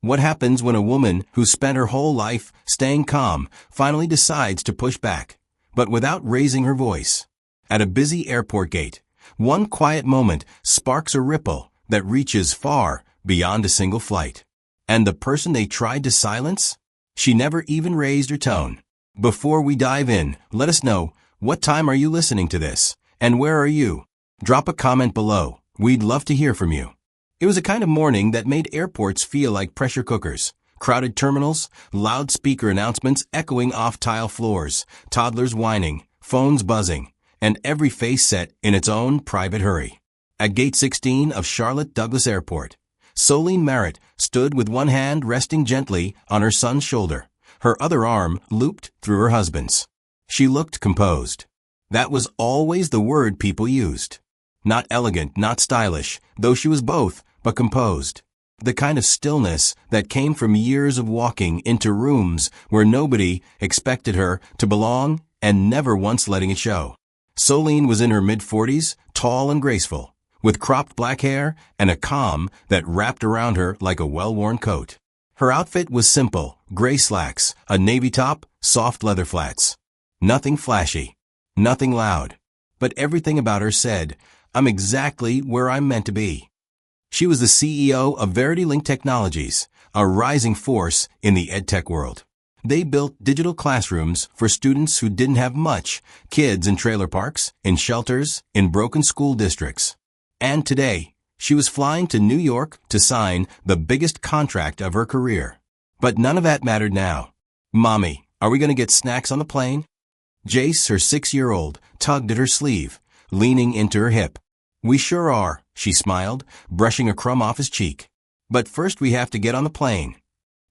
What happens when a woman who spent her whole life staying calm finally decides to push back, but without raising her voice? At a busy airport gate, one quiet moment sparks a ripple that reaches far beyond a single flight. And the person they tried to silence? She never even raised her tone. Before we dive in, let us know, what time are you listening to this? And where are you? Drop a comment below. We'd love to hear from you. It was a kind of morning that made airports feel like pressure cookers. Crowded terminals, loudspeaker announcements echoing off tile floors, toddlers whining, phones buzzing, and every face set in its own private hurry. At Gate 16 of Charlotte Douglas Airport, Soline Merritt stood with one hand resting gently on her son's shoulder, her other arm looped through her husband's. She looked composed. That was always the word people used. Not elegant, not stylish, though she was both, but composed. The kind of stillness that came from years of walking into rooms where nobody expected her to belong and never once letting it show. Soline was in her mid-40s, tall and graceful, with cropped black hair and a calm that wrapped around her like a well-worn coat. Her outfit was simple, gray slacks, a navy top, soft leather flats. Nothing flashy, nothing loud, but everything about her said, "I'm exactly where I'm meant to be." She was the CEO of VerityLink Technologies, a rising force in the edtech world. They built digital classrooms for students who didn't have much, kids in trailer parks, in shelters, in broken school districts. And today, she was flying to New York to sign the biggest contract of her career. But none of that mattered now. "Mommy, are we going to get snacks on the plane?" Jace, her 6-year-old, tugged at her sleeve, leaning into her hip. "We sure are," she smiled, brushing a crumb off his cheek. "But first we have to get on the plane."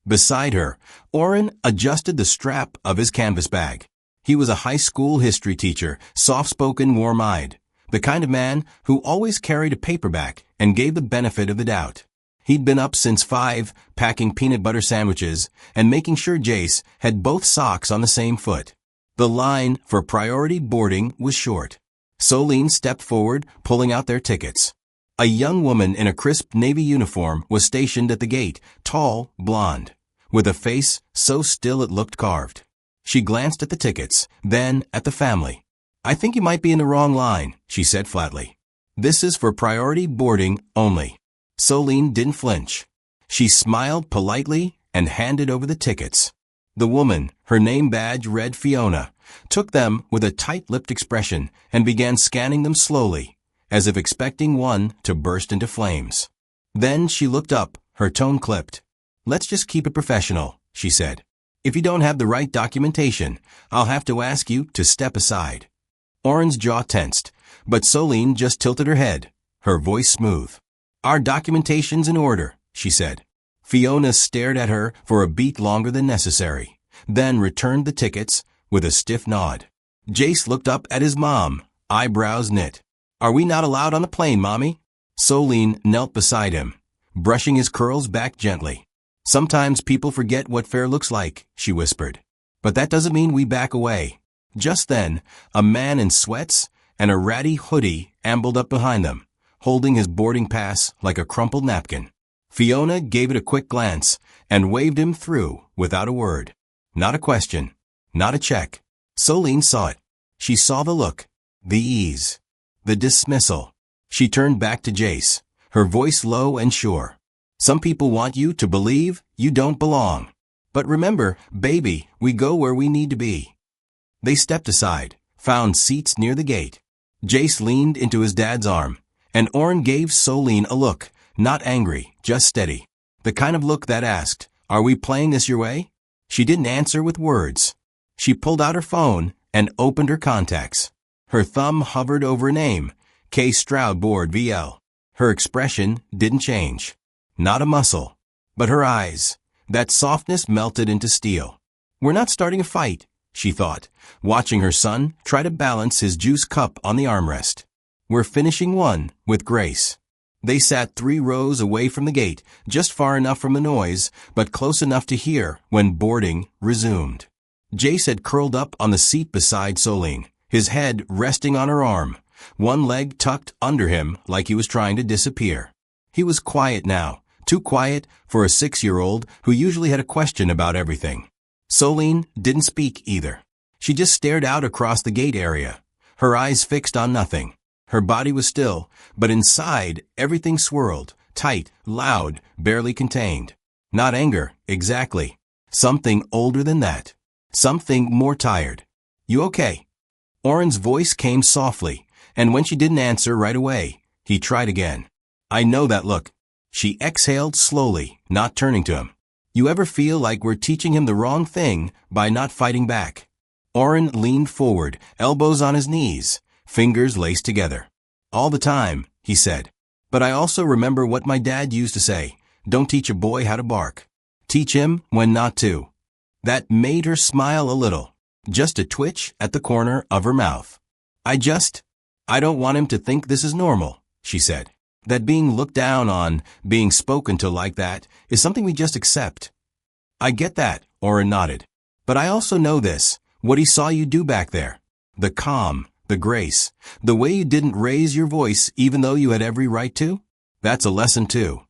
Beside her, Oren adjusted the strap of his canvas bag. He was a high school history teacher, soft-spoken, warm-eyed, the kind of man who always carried a paperback and gave the benefit of the doubt. He'd been up since 5, packing peanut butter sandwiches and making sure Jace had both socks on the same foot. The line for priority boarding was short. Soline stepped forward, pulling out their tickets. A young woman in a crisp navy uniform was stationed at the gate, tall, blonde, with a face so still it looked carved. She glanced at the tickets, then at the family. "I think you might be in the wrong line," she said flatly. "This is for priority boarding only." Soline didn't flinch. She smiled politely and handed over the tickets. The woman, her name badge read Fiona, took them with a tight-lipped expression and began scanning them slowly, as if expecting one to burst into flames. Then she looked up, her tone clipped. "Let's just keep it professional," she said. "If you don't have the right documentation, I'll have to ask you to step aside." Oren's jaw tensed, but Soline just tilted her head, her voice smooth. "Our documentation's in order," she said. Fiona stared at her for a beat longer than necessary, then returned the tickets with a stiff nod. Jace looked up at his mom, eyebrows knit. "Are we not allowed on the plane, Mommy?" Soline knelt beside him, brushing his curls back gently. "Sometimes people forget what fair looks like," she whispered. "But that doesn't mean we back away." Just then, a man in sweats and a ratty hoodie ambled up behind them, holding his boarding pass like a crumpled napkin. Fiona gave it a quick glance and waved him through without a word. Not a question. Not a check. Soline saw it. She saw the look, the ease, the dismissal. She turned back to Jace, her voice low and sure. "Some people want you to believe you don't belong. But remember, baby, we go where we need to be." They stepped aside, found seats near the gate. Jace leaned into his dad's arm, and Oren gave Soline a look, not angry, just steady. The kind of look that asked, "Are we playing this your way?" She didn't answer with words. She pulled out her phone and opened her contacts. Her thumb hovered over a name, K. Stroud Board VL. Her expression didn't change. Not a muscle. But her eyes, that softness melted into steel. "We're not starting a fight," she thought, watching her son try to balance his juice cup on the armrest. "We're finishing one with grace." They sat 3 rows away from the gate, just far enough from the noise, but close enough to hear when boarding resumed. Jace had curled up on the seat beside Soline, his head resting on her arm, one leg tucked under him like he was trying to disappear. He was quiet now, Too quiet for a 6-year-old who usually had a question about everything. Solene didn't speak either. She just stared out across the gate area, her eyes fixed on nothing. Her body was still, but inside, everything swirled, tight, loud, barely contained. Not anger, exactly. Something older than that. Something more tired. "You okay?" Oren's voice came softly, and when she didn't answer right away, he tried again. "I know that look." She exhaled slowly, not turning to him. "You ever feel like we're teaching him the wrong thing by not fighting back?" Oren leaned forward, elbows on his knees, fingers laced together. "All the time," he said. "But I also remember what my dad used to say, don't teach a boy how to bark. Teach him when not to." That made her smile a little, just a twitch at the corner of her mouth. I don't want him to think this is normal," she said. "That being looked down on, being spoken to like that, is something we just accept." "I get that," Oren nodded. "But I also know this, what he saw you do back there. The calm, the grace, the way you didn't raise your voice even though you had every right to. That's a lesson too."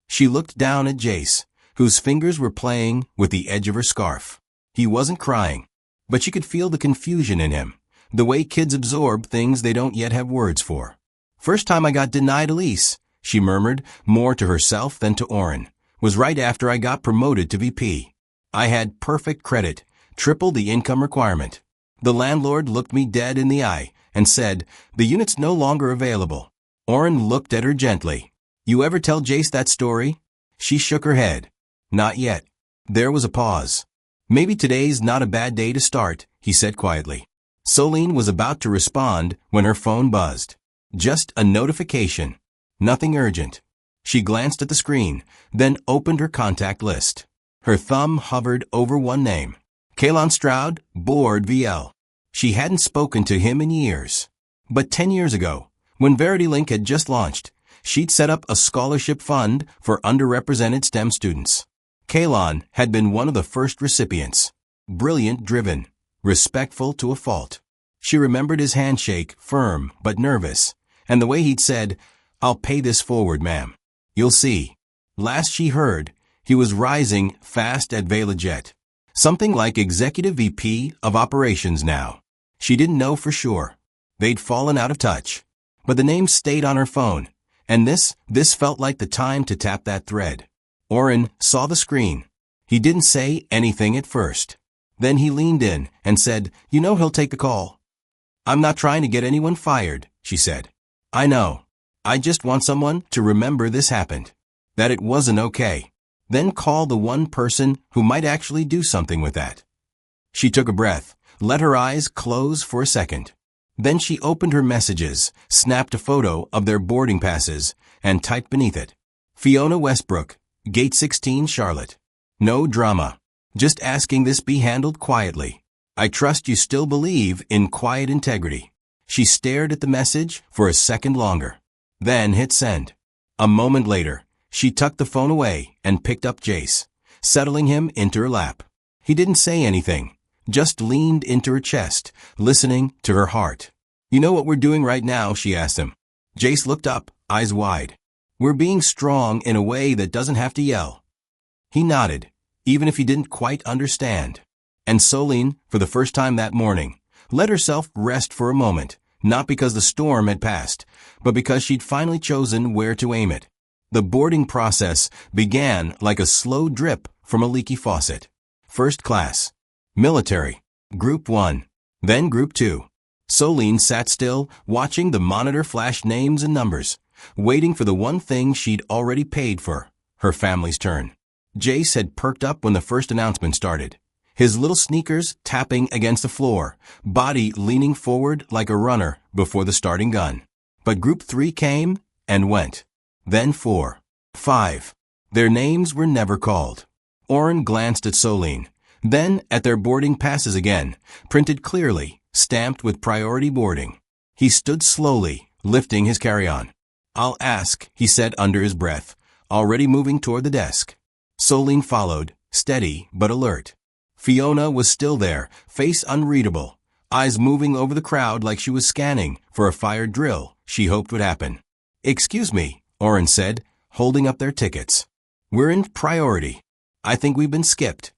She looked down at Jace, whose fingers were playing with the edge of her scarf. He wasn't crying, but she could feel the confusion in him, the way kids absorb things they don't yet have words for. "First time I got denied Elise," she murmured, more to herself than to Oren, "was right after I got promoted to VP. I had perfect credit, triple the income requirement. The landlord looked me dead in the eye and said, 'The unit's no longer available.'" Oren looked at her gently. "You ever tell Jace that story?" She shook her head. "Not yet." There was a pause. "Maybe today's not a bad day to start," he said quietly. Solene was about to respond when her phone buzzed. Just a notification. Nothing urgent. She glanced at the screen, then opened her contact list. Her thumb hovered over one name. Kalon Stroud, board VL. She hadn't spoken to him in years. But 10 years ago, when VerityLink had just launched, she'd set up a scholarship fund for underrepresented STEM students. Kalon had been one of the first recipients. Brilliant, driven, respectful to a fault. She remembered his handshake, firm but nervous, and the way he'd said, "I'll pay this forward, ma'am. You'll see." Last she heard, he was rising fast at VelaJet. Something like Executive VP of Operations now. She didn't know for sure. They'd fallen out of touch. But the name stayed on her phone, and this felt like the time to tap that thread. Oren saw the screen. He didn't say anything at first. Then he leaned in and said, "You know he'll take the call." "I'm not trying to get anyone fired," she said. "I know. I just want someone to remember this happened. That it wasn't okay. Then call the one person who might actually do something with that." She took a breath, let her eyes close for a second. Then she opened her messages, snapped a photo of their boarding passes, and typed beneath it, "Fiona Westbrook, Gate 16, Charlotte. No drama. Just asking this be handled quietly. I trust you still believe in quiet integrity." She stared at the message for a second longer, then hit send. A moment later, she tucked the phone away and picked up Jace, settling him into her lap. He didn't say anything, just leaned into her chest, listening to her heart. "You know what we're doing right now?" she asked him. Jace looked up, eyes wide. "We're being strong in a way that doesn't have to yell." He nodded, even if he didn't quite understand. And Solene, for the first time that morning, let herself rest for a moment, not because the storm had passed, but because she'd finally chosen where to aim it. The boarding process began like a slow drip from a leaky faucet. First class, military, Group 1, then Group 2. Solene sat still, watching the monitor flash names and numbers, waiting for the one thing she'd already paid for, her family's turn. Jace had perked up when the first announcement started, his little sneakers tapping against the floor, body leaning forward like a runner before the starting gun. But Group 3 came and went. Then 4, 5. Their names were never called. Oren glanced at Solene, then at their boarding passes again, printed clearly, stamped with priority boarding. He stood slowly, lifting his carry-on. "I'll ask," he said under his breath, already moving toward the desk. Solene followed, steady but alert. Fiona was still there, face unreadable, eyes moving over the crowd like she was scanning for a fire drill she hoped would happen. "Excuse me," Oren said, holding up their tickets. We're in priority. I think we've been skipped.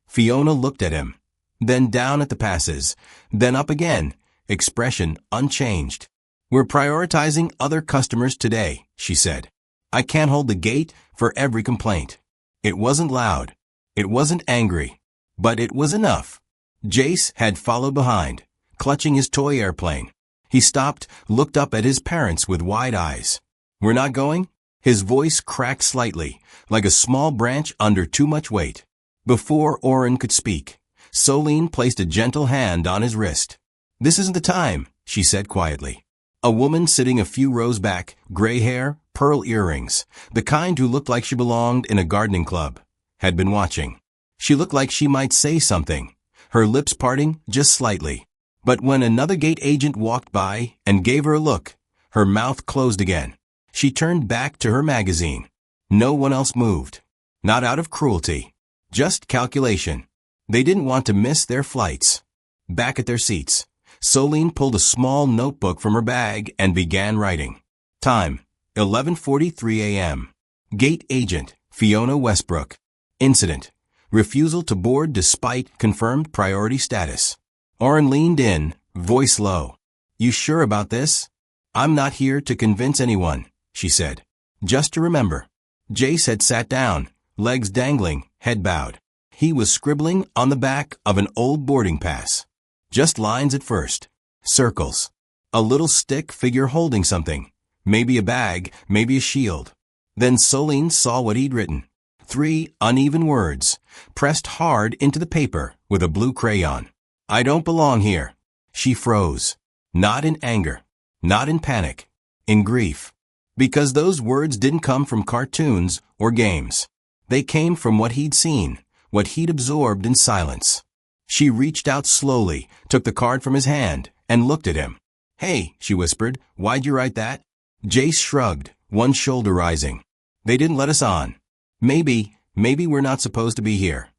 Fiona looked at him, then down at the passes, then up again, expression unchanged. We're prioritizing other customers today, she said. I can't hold the gate for every complaint. It wasn't loud. It wasn't angry. But it was enough. Jace had followed behind, clutching his toy airplane. He stopped, looked up at his parents with wide eyes. We're not going? His voice cracked slightly, like a small branch under too much weight. Before Oren could speak, Solene placed a gentle hand on his wrist. This isn't the time, she said quietly. A woman sitting a few rows back, gray hair, pearl earrings, the kind who looked like she belonged in a gardening club, had been watching. She looked like she might say something, her lips parting just slightly. But when another gate agent walked by and gave her a look, her mouth closed again. She turned back to her magazine. No one else moved. Not out of cruelty. Just calculation. They didn't want to miss their flights. Back at their seats, Solene pulled a small notebook from her bag and began writing. Time, 11:43 a.m. Gate agent, Fiona Westbrook. Incident, refusal to board despite confirmed priority status. Oren leaned in, voice low. You sure about this? I'm not here to convince anyone, she said. Just to remember. Jace had sat down, legs dangling, head bowed. He was scribbling on the back of an old boarding pass. Just lines at first. Circles. A little stick figure holding something. Maybe a bag, maybe a shield. Then Solene saw what he'd written. 3 uneven words, pressed hard into the paper with a blue crayon. I don't belong here. She froze. Not in anger. Not in panic. In grief. Because those words didn't come from cartoons or games. They came from what he'd seen, what he'd absorbed in silence. She reached out slowly, took the card from his hand, and looked at him. Hey, she whispered, why'd you write that? Jace shrugged, one shoulder rising. They didn't let us on. Maybe we're not supposed to be here.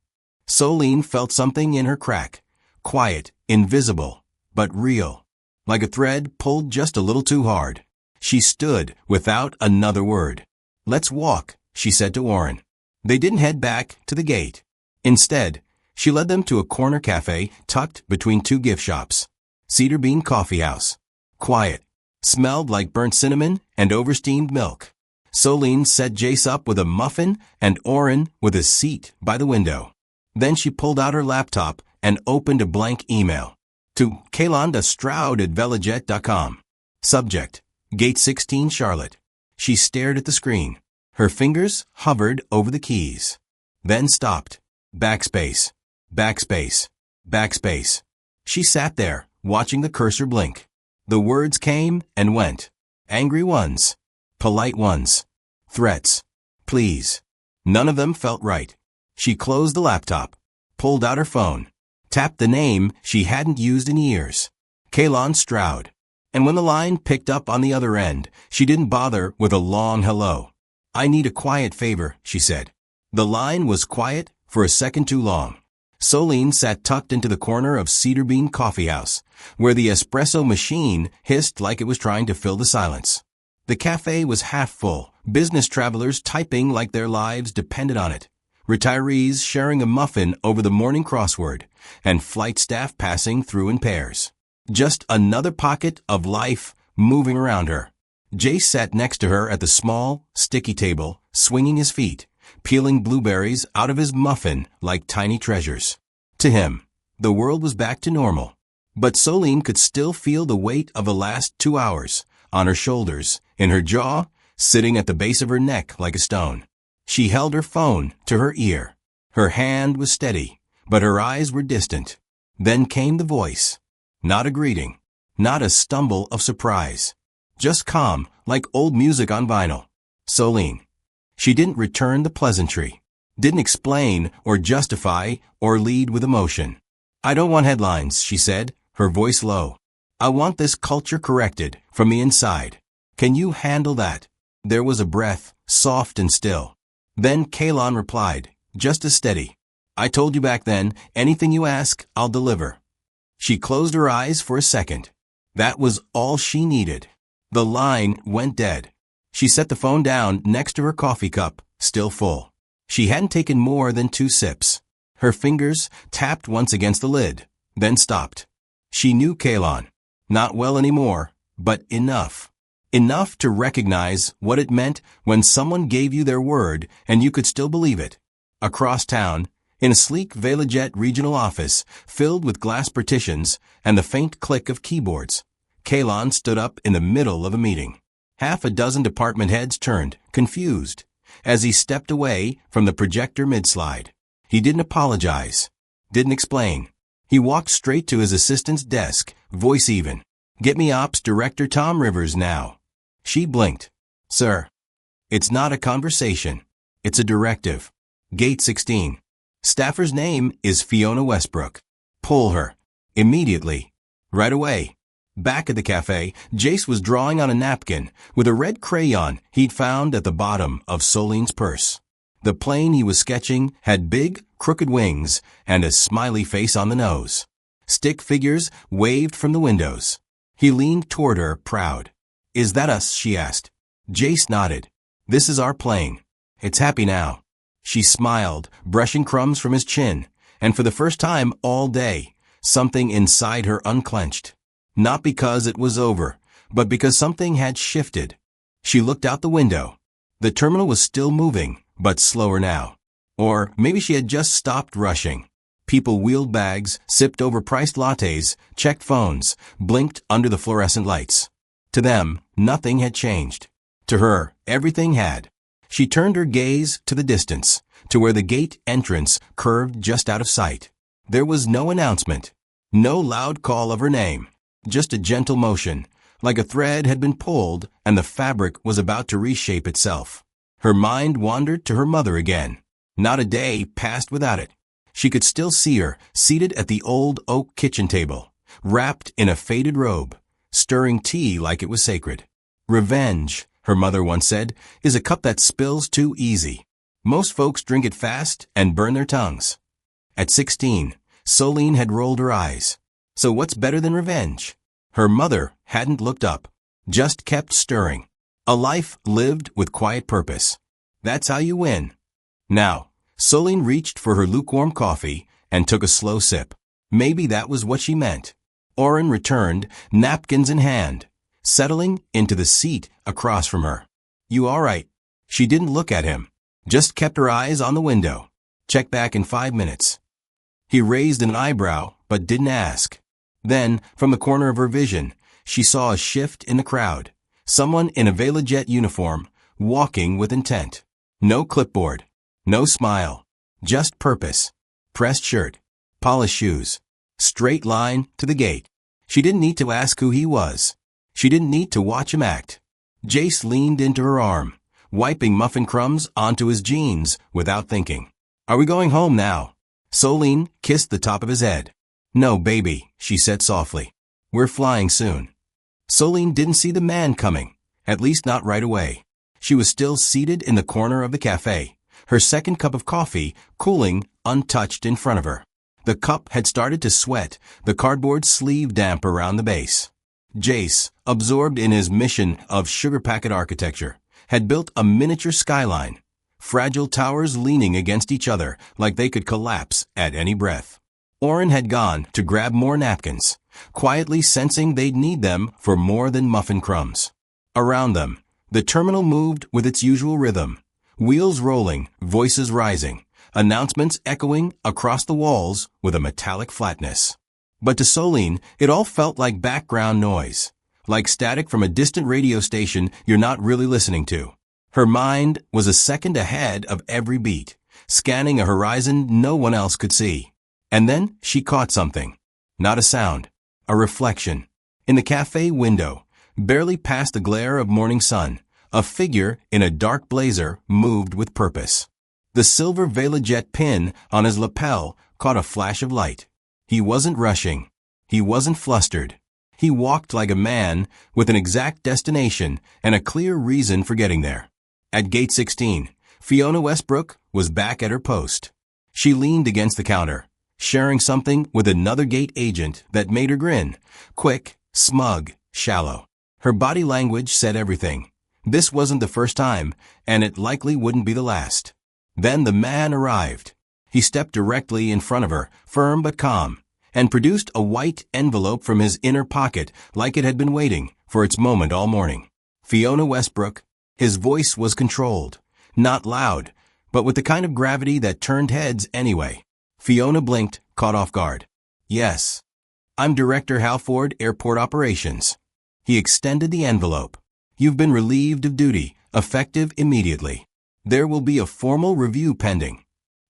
Solene felt something in her crack. Quiet, invisible, but real. Like a thread pulled just a little too hard. She stood without another word. Let's walk, she said to Oren. They didn't head back to the gate. Instead, she led them to a corner cafe tucked between 2 gift shops. Cedar Bean Coffee House. Quiet. Smelled like burnt cinnamon and oversteamed milk. Solene set Jace up with a muffin and Oren with a seat by the window. Then she pulled out her laptop and opened a blank email. To kaylanda.stroud@velajet.com. Subject, Gate 16 Charlotte. She stared at the screen. Her fingers hovered over the keys. Then stopped. Backspace. Backspace. Backspace. She sat there, watching the cursor blink. The words came and went. Angry ones. Polite ones. Threats. Please. None of them felt right. She closed the laptop, pulled out her phone, tapped the name she hadn't used in years. Kaylon Stroud. And when the line picked up on the other end, she didn't bother with a long hello. I need a quiet favor, she said. The line was quiet for a second too long. Solene sat tucked into the corner of Cedar Bean Coffee House, where the espresso machine hissed like it was trying to fill the silence. The cafe was half full, business travelers typing like their lives depended on it, retirees sharing a muffin over the morning crossword, and flight staff passing through in pairs. Just another pocket of life moving around her. Jace sat next to her at the small, sticky table, swinging his feet, peeling blueberries out of his muffin like tiny treasures. To him, the world was back to normal. But Solene could still feel the weight of the last 2 hours, on her shoulders, in her jaw, sitting at the base of her neck like a stone. She held her phone to her ear. Her hand was steady, but her eyes were distant. Then came the voice. Not a greeting, not a stumble of surprise. Just calm, like old music on vinyl. Solene. She didn't return the pleasantry. Didn't explain or justify or lead with emotion. I don't want headlines, she said, her voice low. I want this culture corrected from the inside. Can you handle that? There was a breath, soft and still. Then Kaylon replied, just as steady. I told you back then, anything you ask, I'll deliver. She closed her eyes for a second. That was all she needed. The line went dead. She set the phone down next to her coffee cup, still full. She hadn't taken more than 2 sips. Her fingers tapped once against the lid, then stopped. She knew Kalon. Not well anymore, but enough. Enough to recognize what it meant when someone gave you their word and you could still believe it. Across town, in a sleek Velajet regional office filled with glass partitions and the faint click of keyboards, Kalon stood up in the middle of a meeting. Half a dozen department heads turned, confused, as he stepped away from the projector mid-slide. He didn't apologize, didn't explain. He walked straight to his assistant's desk, voice even. "Get me Ops Director Tom Rivers now." She blinked. "Sir." "It's not a conversation. It's a directive. Gate 16. Staffer's name is Fiona Westbrook. Pull her. Immediately. Right away." Back at the cafe, Jace was drawing on a napkin with a red crayon he'd found at the bottom of Soline's purse. The plane he was sketching had big, crooked wings and a smiley face on the nose. Stick figures waved from the windows. He leaned toward her, proud. "Is that us?" she asked. Jace nodded. "This is our plane. It's happy now." She smiled, brushing crumbs from his chin, and for the first time all day, something inside her unclenched. Not because it was over, but because something had shifted. She looked out the window. The terminal was still moving, but slower now. Or maybe she had just stopped rushing. People wheeled bags, sipped overpriced lattes, checked phones, blinked under the fluorescent lights. To them, nothing had changed. To her, everything had. She turned her gaze to the distance, to where the gate entrance curved just out of sight. There was no announcement, no loud call of her name, just a gentle motion, like a thread had been pulled and the fabric was about to reshape itself. Her mind wandered to her mother again. Not a day passed without it. She could still see her, seated at the old oak kitchen table, wrapped in a faded robe, stirring tea like it was sacred. "Revenge," her mother once said, "is a cup that spills too easy. Most folks drink it fast and burn their tongues." At 16, Soline had rolled her eyes. So what's better than revenge? Her mother hadn't looked up, just kept stirring. A life lived with quiet purpose. That's how you win. Now, Soline reached for her lukewarm coffee and took a slow sip. Maybe that was what she meant. Oren returned, napkins in hand, settling into the seat across from her. "You all right?" She didn't look at him, just kept her eyes on the window. "Check back in 5 minutes." He raised an eyebrow, but didn't ask. Then, from the corner of her vision, she saw a shift in the crowd. Someone in a Velajet uniform, walking with intent. No clipboard, no smile, just purpose. Pressed shirt, polished shoes, straight line to the gate. She didn't need to ask who he was. She didn't need to watch him act. Jace leaned into her arm, wiping muffin crumbs onto his jeans without thinking. "Are we going home now?" Soline kissed the top of his head. "No, baby," she said softly. "We're flying soon." Soline didn't see the man coming, at least not right away. She was still seated in the corner of the cafe, her second cup of coffee cooling untouched in front of her. The cup had started to sweat, the cardboard sleeve damp around the base. Jace, absorbed in his mission of sugar packet architecture, had built a miniature skyline, fragile towers leaning against each other like they could collapse at any breath. Oren had gone to grab more napkins, quietly sensing they'd need them for more than muffin crumbs. Around them, the terminal moved with its usual rhythm, wheels rolling, voices rising, announcements echoing across the walls with a metallic flatness. But to Soline, it all felt like background noise, like static from a distant radio station you're not really listening to. Her mind was a second ahead of every beat, scanning a horizon no one else could see. And then she caught something. Not a sound, a reflection. In the cafe window, barely past the glare of morning sun, a figure in a dark blazer moved with purpose. The silver Velajet pin on his lapel caught a flash of light. He wasn't rushing. He wasn't flustered. He walked like a man with an exact destination and a clear reason for getting there. At gate 16, Fiona Westbrook was back at her post. She leaned against the counter, sharing something with another gate agent that made her grin. Quick, smug, shallow. Her body language said everything. This wasn't the first time, and it likely wouldn't be the last. Then the man arrived. He stepped directly in front of her, firm but calm, and produced a white envelope from his inner pocket like it had been waiting for its moment all morning. Fiona Westbrook. His voice was controlled, not loud, but with the kind of gravity that turned heads anyway. Fiona blinked, caught off guard. Yes. I'm Director Halford, Airport Operations. He extended the envelope. You've been relieved of duty, effective immediately. There will be a formal review pending.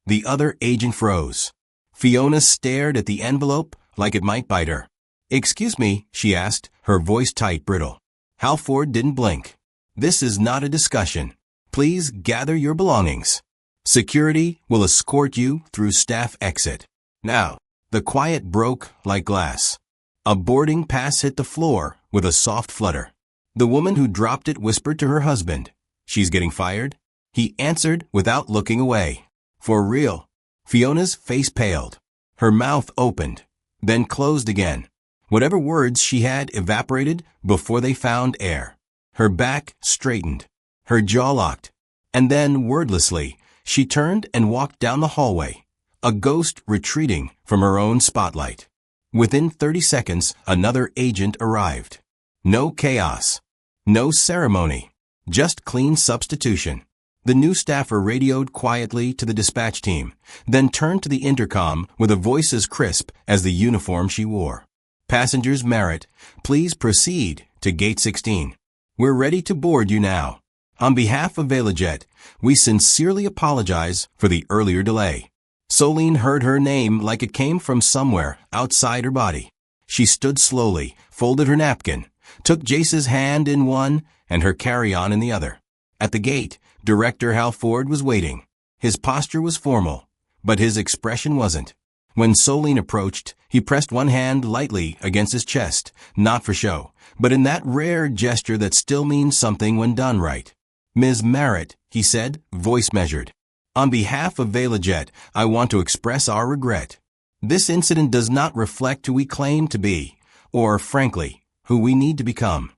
The other agent froze. Fiona stared at the envelope like it might bite her. Excuse me, she asked, her voice tight, brittle. Halford didn't blink. This is not a discussion. Please gather your belongings. Security will escort you through staff exit. Now, the quiet broke like glass. A boarding pass hit the floor with a soft flutter. The woman who dropped it whispered to her husband, "She's getting fired?" He answered without looking away. For real. Fiona's face paled. Her mouth opened, then closed again. Whatever words she had evaporated before they found air. Her back straightened, her jaw locked, and then, wordlessly, she turned and walked down the hallway, a ghost retreating from her own spotlight. Within 30 seconds, another agent arrived. No chaos, no ceremony, just clean substitution. The new staffer radioed quietly to the dispatch team, then turned to the intercom with a voice as crisp as the uniform she wore. Passengers Merritt, please proceed to Gate 16. We're ready to board you now. On behalf of VelaJet, we sincerely apologize for the earlier delay. Solene heard her name like it came from somewhere outside her body. She stood slowly, folded her napkin, took Jace's hand in one and her carry-on in the other. At the gate, Director Halford was waiting. His posture was formal, but his expression wasn't. When Solene approached, he pressed one hand lightly against his chest, not for show, but in that rare gesture that still means something when done right. Ms. Merritt, he said, voice measured. On behalf of VelaJet, I want to express our regret. This incident does not reflect who we claim to be, or, frankly, who we need to become.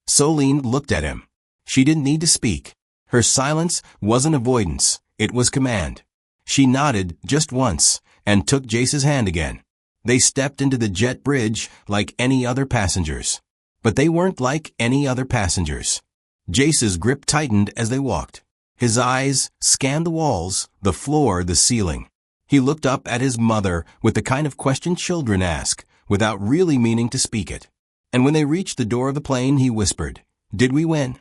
Solene looked at him. She didn't need to speak. Her silence wasn't avoidance, it was command. She nodded just once and took Jace's hand again. They stepped into the jet bridge like any other passengers. But they weren't like any other passengers. Jace's grip tightened as they walked. His eyes scanned the walls, the floor, the ceiling. He looked up at his mother with the kind of question children ask, without really meaning to speak it. And when they reached the door of the plane, he whispered, "Did we win?"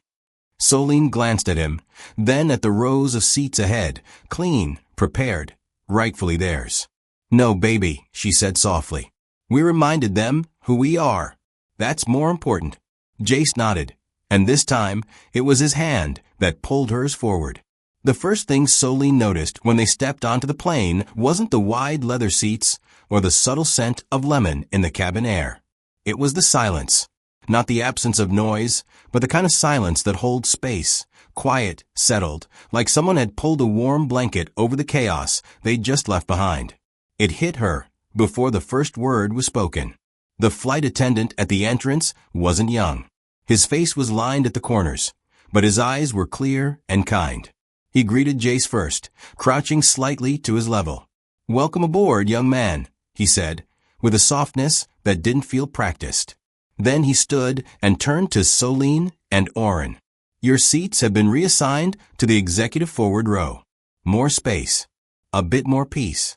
Solene glanced at him, then at the rows of seats ahead, clean, prepared, rightfully theirs. "No, baby," she said softly. "We reminded them who we are. That's more important." Jace nodded, and this time it was his hand that pulled hers forward. The first thing Solene noticed when they stepped onto the plane wasn't the wide leather seats or the subtle scent of lemon in the cabin air. It was the silence. Not the absence of noise, but the kind of silence that holds space, quiet, settled, like someone had pulled a warm blanket over the chaos they'd just left behind. It hit her before the first word was spoken. The flight attendant at the entrance wasn't young. His face was lined at the corners, but his eyes were clear and kind. He greeted Jace first, crouching slightly to his level. "Welcome aboard, young man," he said, with a softness that didn't feel practiced. Then he stood and turned to Solene and Oren. "Your seats have been reassigned to the executive forward row. More space. A bit more peace."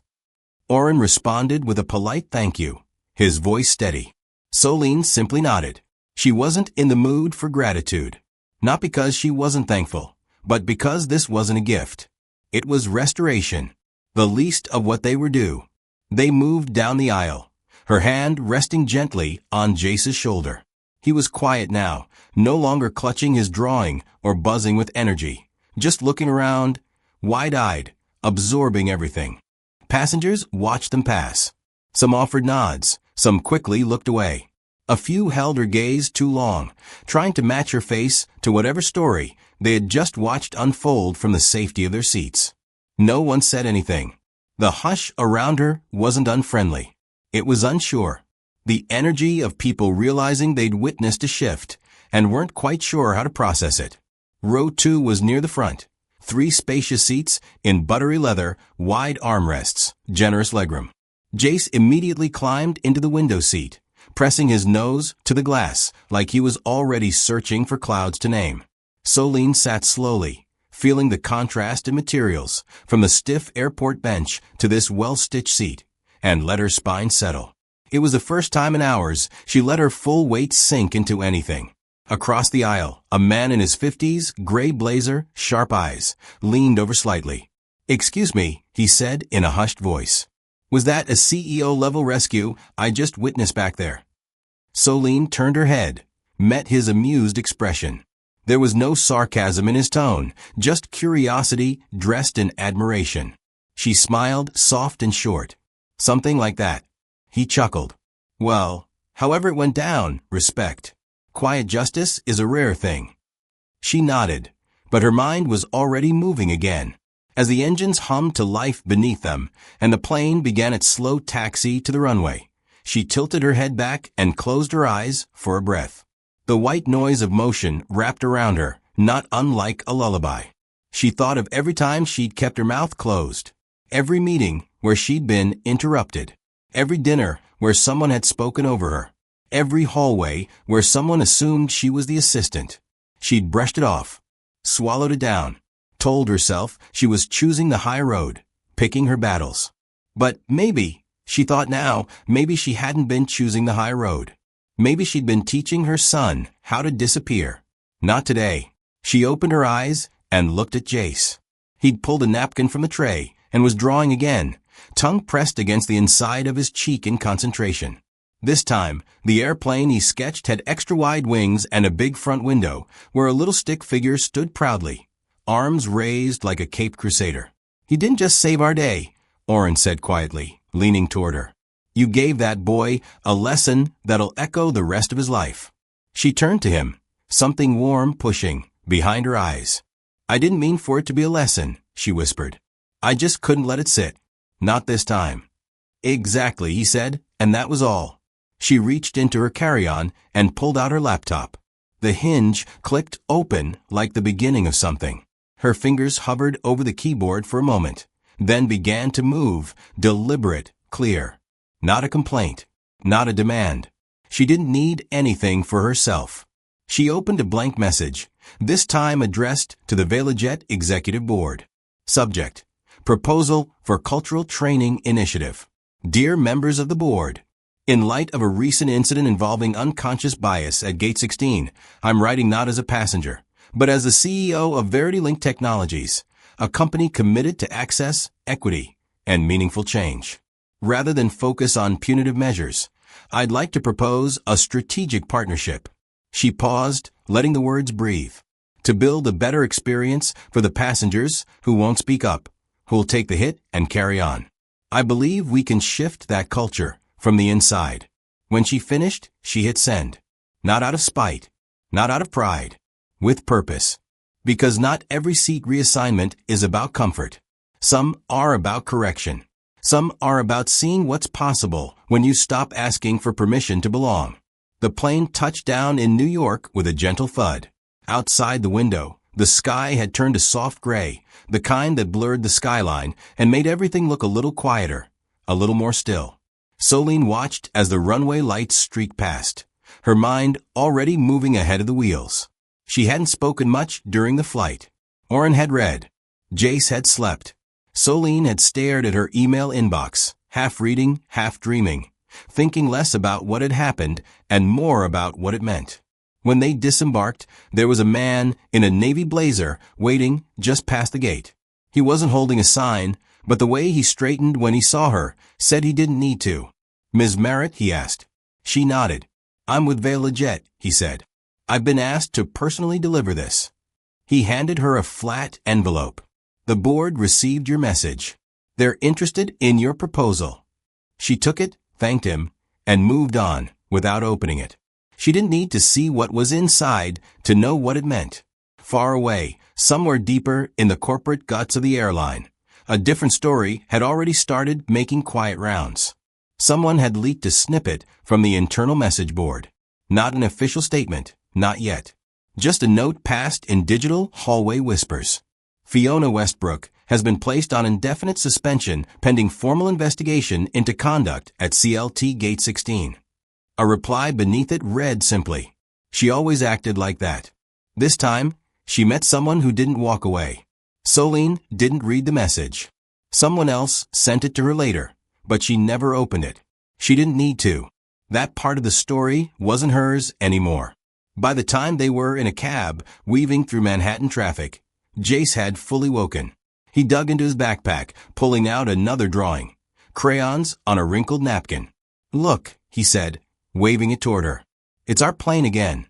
Oren responded with a polite thank you, his voice steady. Solene simply nodded. She wasn't in the mood for gratitude. Not because she wasn't thankful, but because this wasn't a gift. It was restoration, the least of what they were due. They moved down the aisle, her hand resting gently on Jace's shoulder. He was quiet now, no longer clutching his drawing or buzzing with energy, just looking around, wide-eyed, absorbing everything. Passengers watched them pass. Some offered nods, some quickly looked away. A few held her gaze too long, trying to match her face to whatever story they had just watched unfold from the safety of their seats. No one said anything. The hush around her wasn't unfriendly. It was unsure. The energy of people realizing they'd witnessed a shift and weren't quite sure how to process it. Row 2 was near the front, 3 spacious seats in buttery leather, wide armrests, generous legroom. Jace immediately climbed into the window seat, pressing his nose to the glass like he was already searching for clouds to name. Solene sat slowly, feeling the contrast in materials, from the stiff airport bench to this well-stitched seat, and let her spine settle. It was the first time in hours she let her full weight sink into anything. Across the aisle, a man in his 50s, gray blazer, sharp eyes, leaned over slightly. "Excuse me," he said in a hushed voice. "Was that a CEO-level rescue I just witnessed back there?" Solene turned her head, met his amused expression. There was no sarcasm in his tone, just curiosity dressed in admiration. She smiled, soft and short. "Something like that." He chuckled. "Well, however it went down, respect. Quiet justice is a rare thing." She nodded, but her mind was already moving again. As the engines hummed to life beneath them, and the plane began its slow taxi to the runway, she tilted her head back and closed her eyes for a breath. The white noise of motion wrapped around her, not unlike a lullaby. She thought of every time she'd kept her mouth closed, every meeting where she'd been interrupted, every dinner where someone had spoken over her, every hallway where someone assumed she was the assistant. She'd brushed it off, swallowed it down, told herself she was choosing the high road, picking her battles. But maybe, she thought now, maybe she hadn't been choosing the high road. Maybe she'd been teaching her son how to disappear. Not today. She opened her eyes and looked at Jace. He'd pulled a napkin from the tray and was drawing again, tongue pressed against the inside of his cheek in concentration. This time, the airplane he sketched had extra-wide wings and a big front window where a little stick figure stood proudly, arms raised like a caped crusader. "He didn't just save our day," Oren said quietly, leaning toward her. "You gave that boy a lesson that'll echo the rest of his life." She turned to him, something warm pushing behind her eyes. "I didn't mean for it to be a lesson," she whispered. "I just couldn't let it sit. Not this time." "Exactly," he said, and that was all. She reached into her carry-on and pulled out her laptop. The hinge clicked open like the beginning of something. Her fingers hovered over the keyboard for a moment, then began to move, deliberate, clear. Not a complaint, not a demand. She didn't need anything for herself. She opened a blank message, this time addressed to the VeloJet Executive Board. Subject: Proposal for Cultural Training Initiative. Dear members of the board, in light of a recent incident involving unconscious bias at Gate 16, I'm writing not as a passenger, but as the CEO of VerityLink Technologies, a company committed to access, equity, and meaningful change. Rather than focus on punitive measures, I'd like to propose a strategic partnership. She paused, letting the words breathe. To build a better experience for the passengers who won't speak up, who'll take the hit and carry on. I believe we can shift that culture from the inside. When she finished, she hit send. Not out of spite, not out of pride, with purpose. Because not every seat reassignment is about comfort. Some are about correction. Some are about seeing what's possible when you stop asking for permission to belong. The plane touched down in New York with a gentle thud. Outside the window, the sky had turned a soft gray, the kind that blurred the skyline and made everything look a little quieter, a little more still. Solene watched as the runway lights streaked past, her mind already moving ahead of the wheels. She hadn't spoken much during the flight. Oren had read. Jace had slept. Solene had stared at her email inbox, half reading, half dreaming, thinking less about what had happened and more about what it meant. When they disembarked, there was a man in a navy blazer waiting just past the gate. He wasn't holding a sign, but the way he straightened when he saw her said he didn't need to. "Ms. Merritt?" he asked. She nodded. "I'm with VeloJet," he said. "I've been asked to personally deliver this." He handed her a flat envelope. "The board received your message. They're interested in your proposal." She took it, thanked him, and moved on without opening it. She didn't need to see what was inside to know what it meant. Far away, somewhere deeper in the corporate guts of the airline, a different story had already started making quiet rounds. Someone had leaked a snippet from the internal message board. Not an official statement, not yet. Just a note passed in digital hallway whispers. Fiona Westbrook has been placed on indefinite suspension pending formal investigation into conduct at CLT Gate 16. A reply beneath it read simply, "She always acted like that." This time, she met someone who didn't walk away. Solene didn't read the message. Someone else sent it to her later, but she never opened it. She didn't need to. That part of the story wasn't hers anymore. By the time they were in a cab weaving through Manhattan traffic, Jace had fully woken. He dug into his backpack, pulling out another drawing. Crayons on a wrinkled napkin. "Look," he said, waving it toward her. "It's our plane again."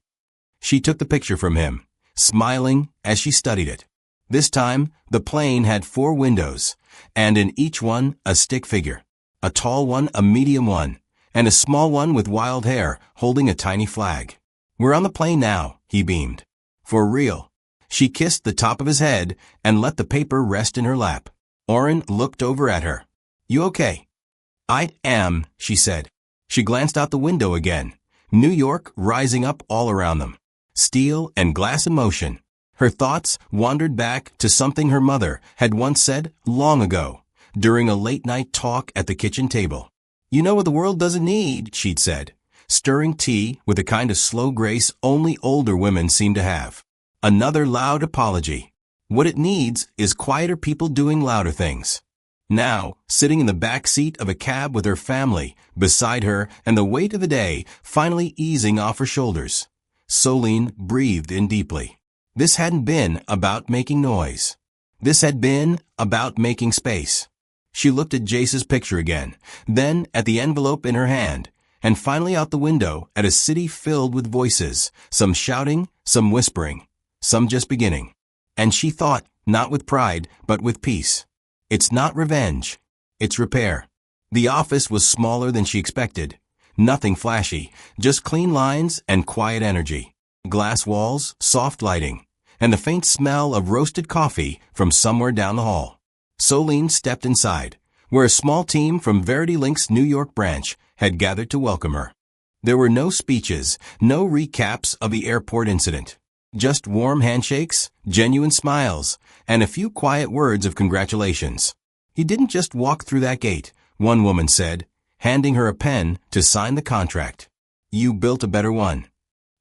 She took the picture from him, smiling as she studied it. This time, the plane had 4 windows, and in each one a stick figure. A tall one, a medium one, and a small one with wild hair holding a tiny flag. "We're on the plane now," he beamed. "For real." She kissed the top of his head and let the paper rest in her lap. Oren looked over at her. "You okay?" "I am," she said. She glanced out the window again. New York rising up all around them. Steel and glass in motion. Her thoughts wandered back to something her mother had once said long ago, during a late-night talk at the kitchen table. "You know what the world doesn't need," she'd said, stirring tea with a kind of slow grace only older women seem to have. Another loud apology. What it needs is quieter people doing louder things. Now, sitting in the back seat of a cab with her family beside her and the weight of the day finally easing off her shoulders, Solene breathed in deeply. This hadn't been about making noise. This had been about making space. She looked at Jace's picture again, then at the envelope in her hand, and finally out the window at a city filled with voices, some shouting, some whispering, some just beginning. And she thought, not with pride, but with peace. It's not revenge. It's repair. The office was smaller than she expected. Nothing flashy, just clean lines and quiet energy. Glass walls, soft lighting, and the faint smell of roasted coffee from somewhere down the hall. Solene stepped inside, where a small team from Verity Link's New York branch had gathered to welcome her. There were no speeches, no recaps of the airport incident. Just warm handshakes, genuine smiles, and a few quiet words of congratulations. "He didn't just walk through that gate," one woman said, handing her a pen to sign the contract. "You built a better one."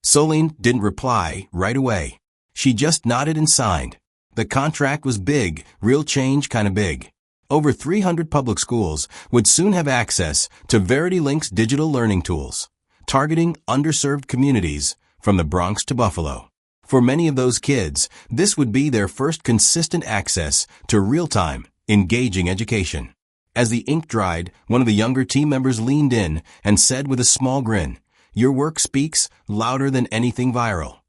Solene didn't reply right away. She just nodded and signed. The contract was big, real change kinda big. Over 300 public schools would soon have access to Verity Link's digital learning tools, targeting underserved communities from the Bronx to Buffalo. For many of those kids, this would be their first consistent access to real-time, engaging education. As the ink dried, one of the younger team members leaned in and said with a small grin, "Your work speaks louder than anything viral."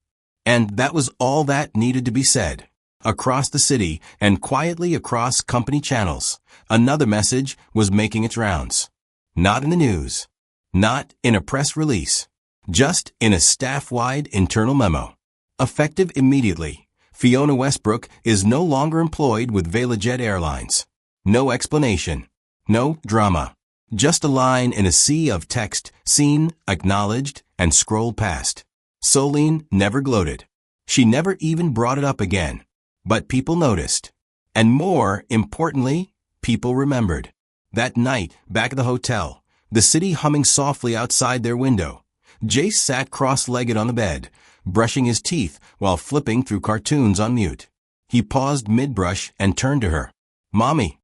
And that was all that needed to be said. Across the city and quietly across company channels, another message was making its rounds. Not in the news. Not in a press release. Just in a staff-wide internal memo. Effective immediately, Fiona Westbrook is no longer employed with VelaJet Airlines. No explanation. No drama. Just a line in a sea of text, seen, acknowledged, and scrolled past. Solene never gloated. She never even brought it up again. But people noticed. And more importantly, people remembered. That night, back at the hotel, the city humming softly outside their window, Jace sat cross-legged on the bed, brushing his teeth while flipping through cartoons on mute. He paused mid-brush and turned to her. "Mommy,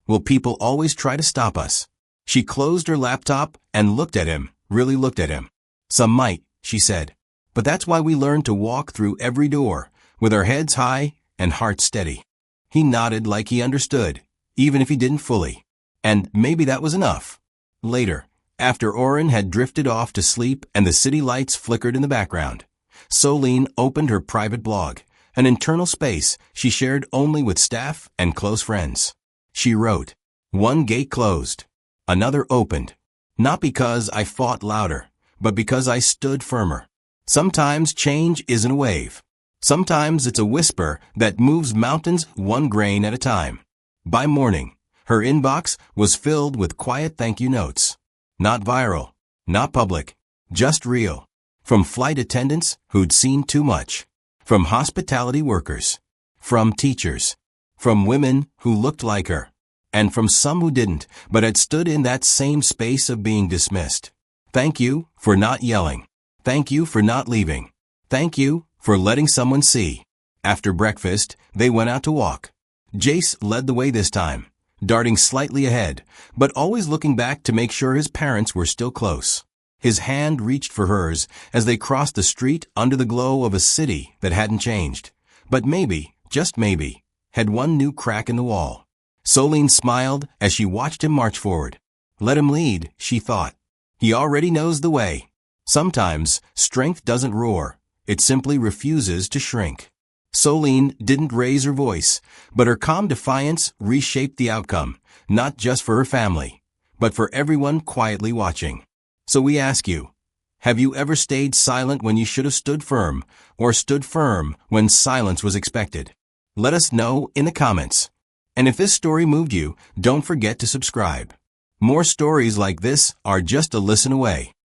will people always try to stop us?" She closed her laptop and looked at him, really looked at him. "Some might," she said. "But that's why we learn to walk through every door, with our heads high and hearts steady." He nodded like he understood, even if he didn't fully. And maybe that was enough. Later, after Oren had drifted off to sleep and the city lights flickered in the background, Solene opened her private blog, an internal space she shared only with staff and close friends. She wrote, "One gate closed. Another opened. Not because I fought louder, but because I stood firmer. Sometimes change isn't a wave. Sometimes it's a whisper that moves mountains one grain at a time." By morning, her inbox was filled with quiet thank you notes. Not viral, not public, just real. From flight attendants who'd seen too much. From hospitality workers. From teachers. From women who looked like her. And from some who didn't, but had stood in that same space of being dismissed. Thank you for not yelling. Thank you for not leaving. Thank you for letting someone see. After breakfast, they went out to walk. Jace led the way this time, darting slightly ahead, but always looking back to make sure his parents were still close. His hand reached for hers as they crossed the street under the glow of a city that hadn't changed, but maybe, just maybe, had one new crack in the wall. Solene smiled as she watched him march forward. Let him lead, she thought. He already knows the way. Sometimes, strength doesn't roar. It simply refuses to shrink. Solene didn't raise her voice, but her calm defiance reshaped the outcome, not just for her family, but for everyone quietly watching. So we ask you, have you ever stayed silent when you should have stood firm, or stood firm when silence was expected? Let us know in the comments. And if this story moved you, don't forget to subscribe. More stories like this are just a listen away.